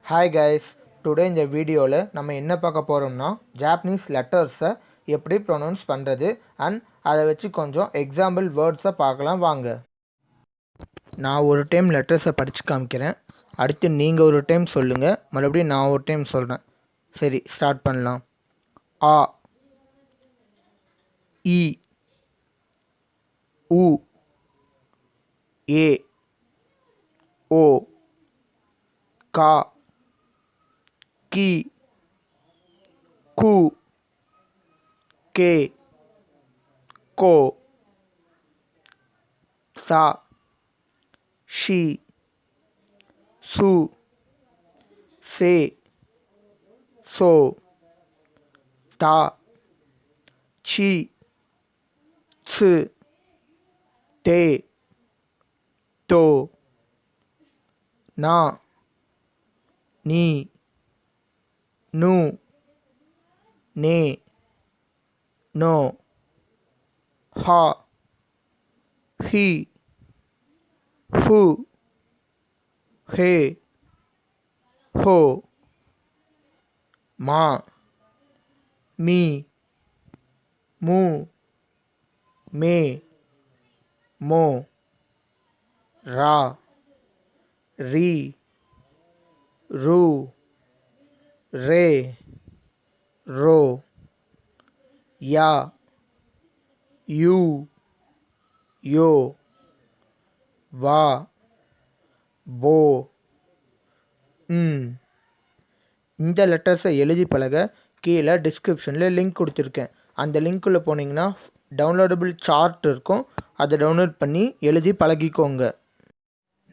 Hi guys, today இந்த வீடியோவில் நம்ம என்ன பார்க்க போகிறோம்னா ஜாப்பனீஸ் லெட்டர்ஸை எப்படி ப்ரொனவுன்ஸ் பண்ணுறது அண்ட் அதை வச்சு கொஞ்சம் எக்ஸாம்பிள் வேர்ட்ஸை பார்க்கலாம் வாங்க. நான் ஒரு டைம் லெட்டர்ஸை படித்து காமிக்கிறேன், அடுத்து நீங்கள் ஒரு டைம் சொல்லுங்கள், மறுபடியும் நான் ஒரு டைம் சொல்கிறேன். சரி, ஸ்டார்ட் பண்ணலாம். ஆ, இ, உ, ஏ, ஓ, கா, கி, கு, கே, கோ, சா, ஷி, சு, சே, சோ, தா, சி, சி, தே, தோ, நா, நீ, நு, நே, நோ, ஹா, ஹி, ஹு, ஹே, ஹோ, மா, மீ, மு, மே, மோ, ரா, ரி, ரு, ரே, ரோ, யா, யூ, யோ, வா, போ, இந்த லெட்டர்ஸை எழுதி பழக கீழே டிஸ்கிரிப்ஷனில் லிங்க் கொடுத்துருக்கேன். அந்த லிங்க்குள்ளே போனீங்கன்னா டவுன்லோடபிள் சார்ட் இருக்கும், அதை டவுன்லோட் பண்ணி எழுதி பழகிக்கோங்க.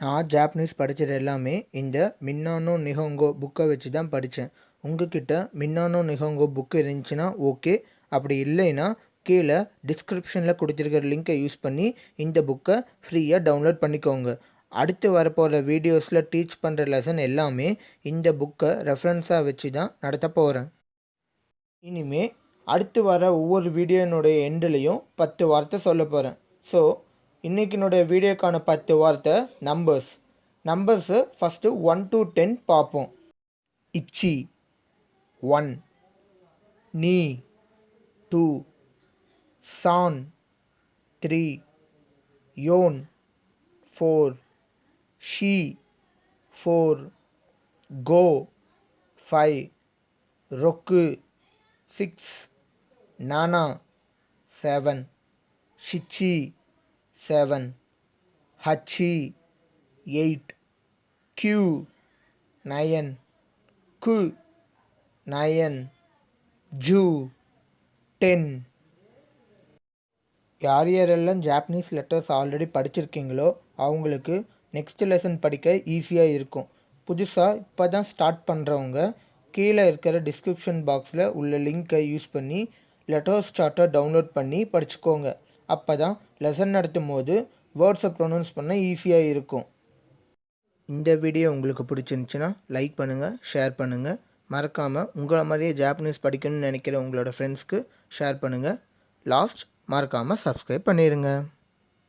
நான் ஜாப்பனீஸ் படித்தது எல்லாமே இந்த மின்னானோ நிஹோங்கோ புக்கை வச்சு தான் படித்தேன். உங்ககிட்ட மின்னானோ நிஹோங்கோ புக்கு இருந்துச்சுன்னா ஓகே, அப்படி இல்லைன்னா கீழே டிஸ்கிரிப்ஷனில் கொடுத்துருக்கிற லிங்கை யூஸ் பண்ணி இந்த புக்கை ஃப்ரீயாக டவுன்லோட் பண்ணிக்கோங்க. அடுத்து வரப்போகிற வீடியோஸில் டீச் பண்ணுற லெசன் எல்லாமே இந்த புக்கை ரெஃபரன்ஸாக வச்சு தான் நடத்த போகிறேன். இனிமே அடுத்து வர ஒவ்வொரு வீடியோனுடைய எண்ட்லேயும் 10 வார்த்தை சொல்ல போகிறேன். ஸோ இன்றைக்கினுடைய வீடியோக்கான 10 வார்த்தை நம்பர்ஸு ஃபஸ்ட்டு 1 to 10 பார்ப்போம். இச்சி 1, நீ 2, San 3, யோன் 4, she 4, go 5, roku 6, nana 7, shichi 7, hachi 8, q 9, ku 9, ju 10. யாரெல்லாம் ஜாப்பனீஸ் லெட்டர்ஸ் ஆல்ரெடி படிச்சிருக்கீங்களோ அவங்களுக்கு நெக்ஸ்ட் லெசன் படிக்க ஈஸியாக இருக்கும். புதுசாக இப்போ தான் ஸ்டார்ட் பண்ணுறவங்க கீழே இருக்கிற டிஸ்கிரிப்ஷன் பாக்ஸில் உள்ள லிங்க்கை யூஸ் பண்ணி லெட்டர்ஸ் சார்ட்டை டவுன்லோட் பண்ணி படிச்சுக்கோங்க. அப்போ தான் லெசன் நடத்தும் போது வேர்ட்ஸை ப்ரொனவுன்ஸ் பண்ண ஈஸியாக இருக்கும். இந்த வீடியோ உங்களுக்கு பிடிச்சிருந்துச்சுன்னா லைக் பண்ணுங்கள், ஷேர் பண்ணுங்கள். மறக்காமல் உங்களை மாதிரியே ஜாப்பனீஸ் படிக்கணும்னு நினைக்கிற உங்களோட ஃப்ரெண்ட்ஸ்க்கு ஷேர் பண்ணுங்கள். லாஸ்ட் மறக்காமல் சப்ஸ்கிரைப் பண்ணிடுங்க.